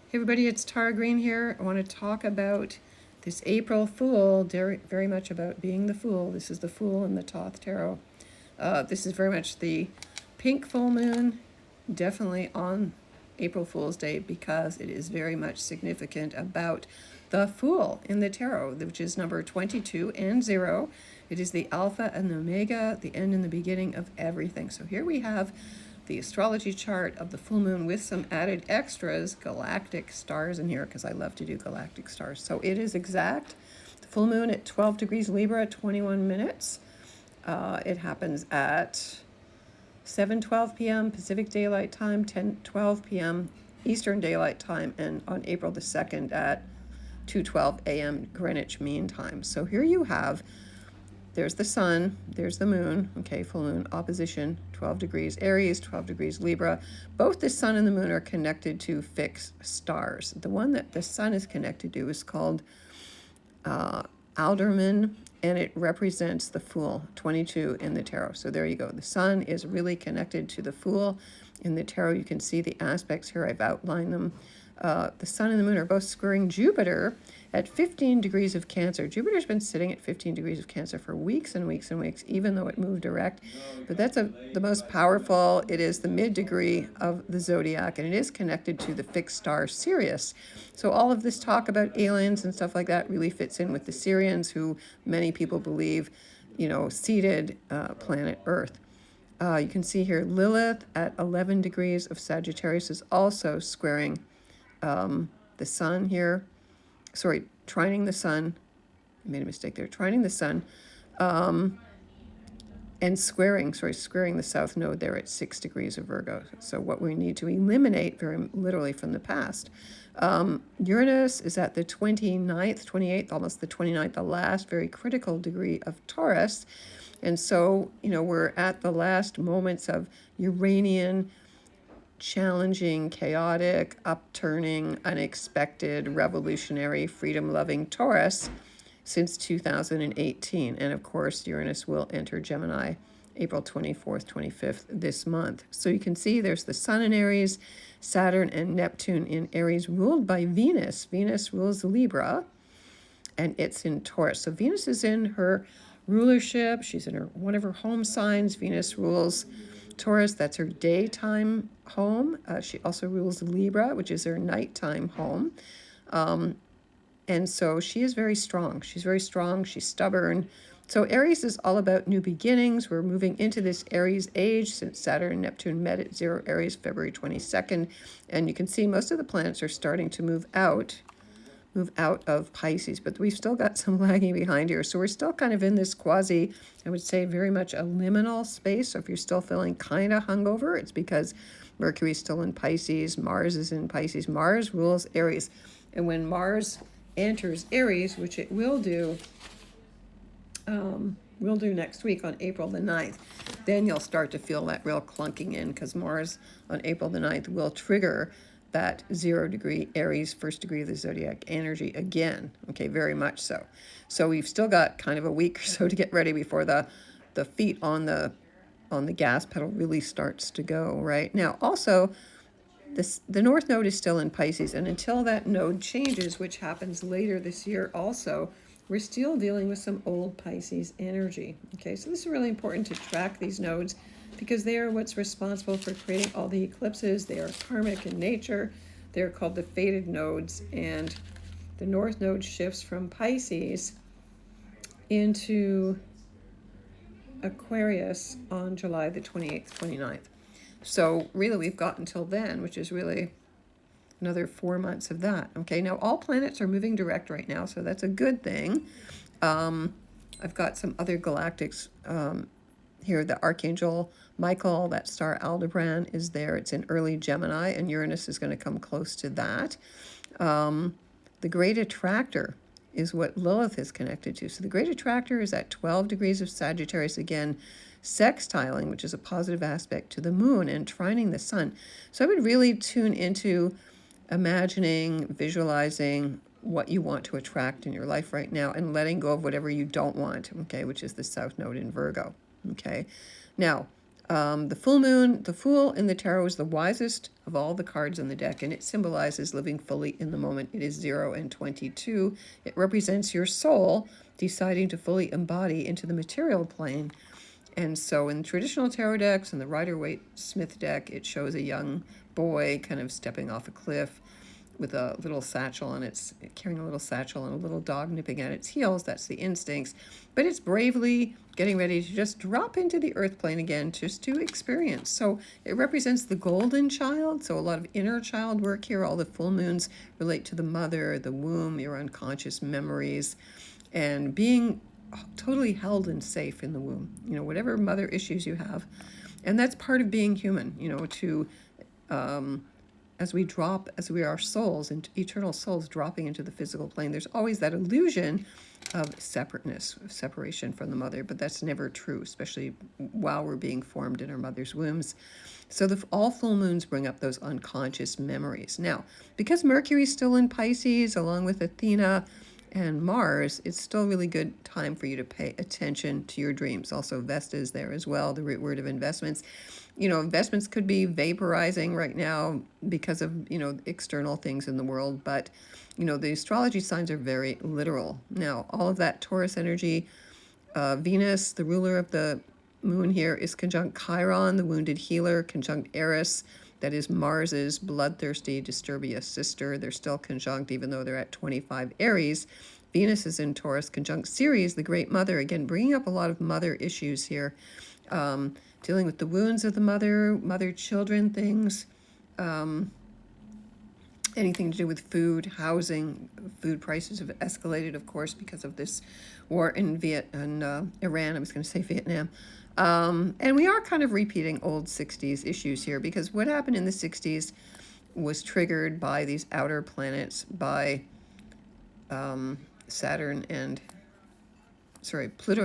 Hey everybody, it's Tara Green here. I want to talk about this April Fool, very much about being the Fool. This is the Fool in the Thoth Tarot. This is very much the pink full moon, definitely on April Fool's Day, because it is very much significant about the Fool in the Tarot, which is number 22 and 0. It is the Alpha and the Omega, the end and the beginning of everything. So here we have the astrology chart of the full moon with some added extras, galactic stars in here, because I love to do galactic stars. So it is exact. The full moon at 12 degrees Libra, 21 minutes. It happens at 7:12 p.m. Pacific Daylight Time, 10:12 p.m. Eastern Daylight Time, and on April the 2nd at 2:12 a.m. Greenwich Mean Time. So here you have, there's the sun, there's the moon, okay, full moon, opposition, 12 degrees Aries, 12 degrees Libra. Both the sun and the moon are connected to fixed stars. The one that the sun is connected to is called Alderman, and it represents the Fool, 22 in the tarot. So there you go. The sun is really connected to the Fool in the tarot. You can see the aspects here. I've outlined them. The sun and the moon are both squaring Jupiter at 15 degrees of Cancer. Jupiter's been sitting at 15 degrees of Cancer for weeks and weeks and weeks, even though it moved direct. But that's the most powerful. It is the mid-degree of the zodiac, and it is connected to the fixed star Sirius. So all of this talk about aliens and stuff like that really fits in with the Sirians, who many people believe, seeded planet Earth. You can see here Lilith at 11 degrees of Sagittarius is also squaring the sun here. Sorry, trining the sun. I made a mistake there. Trining the sun, and squaring the south node there at 6 degrees of Virgo. So what we need to eliminate very literally from the past. Uranus is at the 28th, almost the 29th, the last very critical degree of Taurus. And so, we're at the last moments of Uranian, challenging, chaotic, upturning, unexpected, revolutionary, freedom-loving Taurus since 2018. And of course, Uranus will enter Gemini April 24th, 25th this month. So you can see there's the Sun in Aries, Saturn and Neptune in Aries, ruled by Venus. Venus rules Libra, and it's in Taurus. So Venus is in her rulership. She's in one of her home signs. Venus rules Taurus, that's her daytime home. She also rules Libra, which is her nighttime home. And so she is very strong. She's very strong. She's stubborn. So Aries is all about new beginnings. We're moving into this Aries age since Saturn and Neptune met at 0 Aries February 22nd. And you can see most of the planets are starting to move out of Pisces, but we've still got some lagging behind here. So we're still kind of in this quasi, I would say, very much a liminal space. So if you're still feeling kind of hungover, it's because Mercury's still in Pisces, Mars is in Pisces. Mars rules Aries. And when Mars enters Aries, which it will do next week on April the 9th, then you'll start to feel that real clunking in, because Mars on April the 9th will trigger that 0 degree Aries, first degree of the zodiac energy again. Okay, very much so. So we've still got kind of a week or so to get ready before the feet on the gas pedal really starts to go, right? Now, also, the North Node is still in Pisces, and until that node changes, which happens later this year also, we're still dealing with some old Pisces energy. Okay, so this is really important to track these nodes, because they are what's responsible for creating all the eclipses. They are karmic in nature. They're called the fated nodes, and the North Node shifts from Pisces into Aquarius on July the 28th, 29th. So really we've got until then, which is really another 4 months of that. Okay, now all planets are moving direct right now, so that's a good thing. I've got some other galactics here. The Archangel Michael, that star Aldebaran, is there. It's in early Gemini, and Uranus is going to come close to that. The Great Attractor is what Lilith is connected to. So the Great Attractor is at 12 degrees of Sagittarius, again, sextiling, which is a positive aspect to the moon, and trining the sun. So I would really tune into imagining, visualizing what you want to attract in your life right now, and letting go of whatever you don't want, okay, which is the South Node in Virgo. Okay, now The full moon, the Fool in the tarot is the wisest of all the cards in the deck, and it symbolizes living fully in the moment. It is 0 and 22. It represents your soul deciding to fully embody into the material plane. And so in traditional tarot decks and the Rider-Waite-Smith deck, it shows a young boy kind of stepping off a cliff with a little satchel, and it's carrying a little satchel and a little dog nipping at its heels. That's the instincts. But it's bravely getting ready to just drop into the earth plane again, just to experience. So it represents the golden child. So a lot of inner child work here. All the full moons relate to the mother, the womb, your unconscious memories, and being totally held and safe in the womb. Whatever mother issues you have. And that's part of being human, to as we are souls, and eternal souls dropping into the physical plane, there's always that illusion of separateness, of separation from the mother, but that's never true, especially while we're being formed in our mother's wombs. So all full moons bring up those unconscious memories. Now, because Mercury's still in Pisces, along with Athena and Mars, it's still a really good time for you to pay attention to your dreams. Also, Vesta is there as well, the root word of investments. Investments could be vaporizing right now because of, external things in the world, but, the astrology signs are very literal. Now, all of that Taurus energy, Venus, the ruler of the moon here, is conjunct Chiron, the wounded healer, conjunct Eris, that is Mars's bloodthirsty, disturbious sister. They're still conjunct even though they're at 25 Aries. Venus is in Taurus, conjunct Ceres, the great mother. Again, bringing up a lot of mother issues here. Dealing with the wounds of the mother-children things. Anything to do with food, housing. Food prices have escalated, of course, because of this war in Iran. I was going to say Vietnam. And we are kind of repeating old 60s issues here, because what happened in the 60s was triggered by these outer planets, by Pluto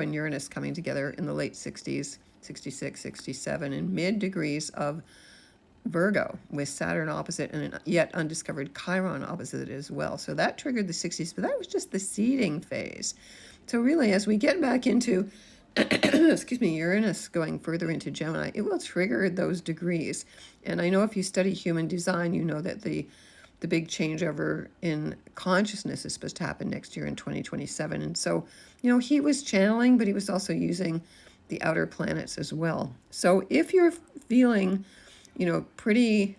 and Uranus coming together in the late 60s, 66, 67, in mid-degrees of Virgo, with Saturn opposite and an yet undiscovered Chiron opposite as well. So that triggered the 60s, but that was just the seeding phase. So really, as we get back into Uranus going further into Gemini, it will trigger those degrees. And I know if you study human design, you know that the big changeover in consciousness is supposed to happen next year in 2027. And so, he was channeling, but he was also using the outer planets as well. So if you're feeling, pretty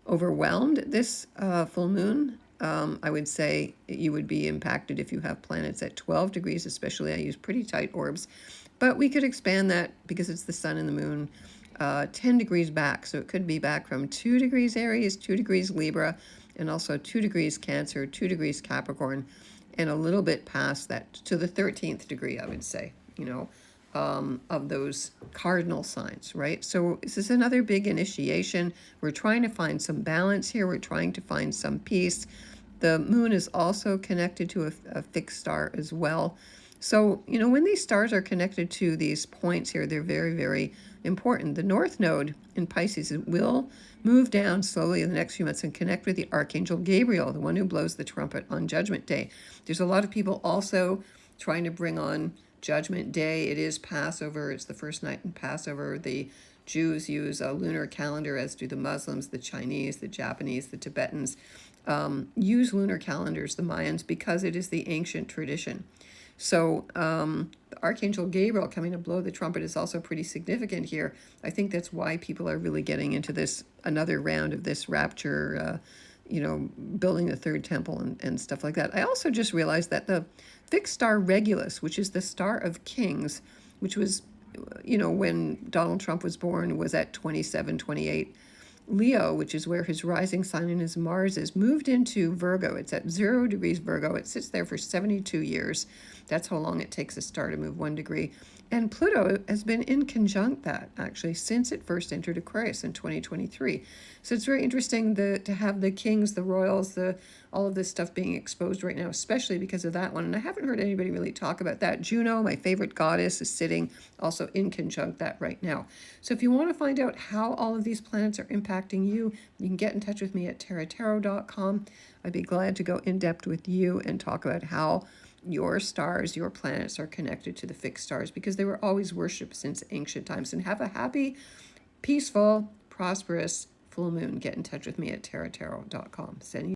overwhelmed this full moon, I would say you would be impacted if you have planets at 12 degrees, especially. I use pretty tight orbs. But we could expand that, because it's the sun and the moon, 10 degrees back. So it could be back from 2 degrees Aries, 2 degrees Libra, and also 2 degrees Cancer, 2 degrees Capricorn, and a little bit past that to the 13th degree, I would say, of those cardinal signs, right? So this is another big initiation. We're trying to find some balance here. We're trying to find some peace. The moon is also connected to a fixed star as well. So, when these stars are connected to these points here, they're very, very important. The North Node in Pisces will move down slowly in the next few months and connect with the Archangel Gabriel, the one who blows the trumpet on Judgment Day. There's a lot of people also trying to bring on Judgment Day. It is Passover. It's the first night in Passover. The Jews use a lunar calendar, as do the Muslims, the Chinese, the Japanese, the Tibetans. Use lunar calendars, the Mayans, because it is the ancient tradition. So the Archangel Gabriel coming to blow the trumpet is also pretty significant here. I think that's why people are really getting into this, another round of this rapture, building the third temple and stuff like that. I also just realized that the fixed star Regulus, which is the star of kings, which was, when Donald Trump was born, was at 27, 28. Leo, which is where his rising sign and his Mars is, moved into Virgo. It's at 0 degrees Virgo. It sits there for 72 years. That's how long it takes a star to move 1 degree. And Pluto has been in conjunct that, actually, since it first entered Aquarius in 2023. So it's very interesting to have the kings, the royals, all of this stuff being exposed right now, especially because of that one. And I haven't heard anybody really talk about that. Juno, my favorite goddess, is sitting also in conjunct that right now. So if you want to find out how all of these planets are impacting you, you can get in touch with me at tarottarot.com. I'd be glad to go in depth with you and talk about how your stars, your planets are connected to the fixed stars, because they were always worshipped since ancient times. And have a happy peaceful, prosperous full moon. Get in touch with me at tarottarot.com. Sending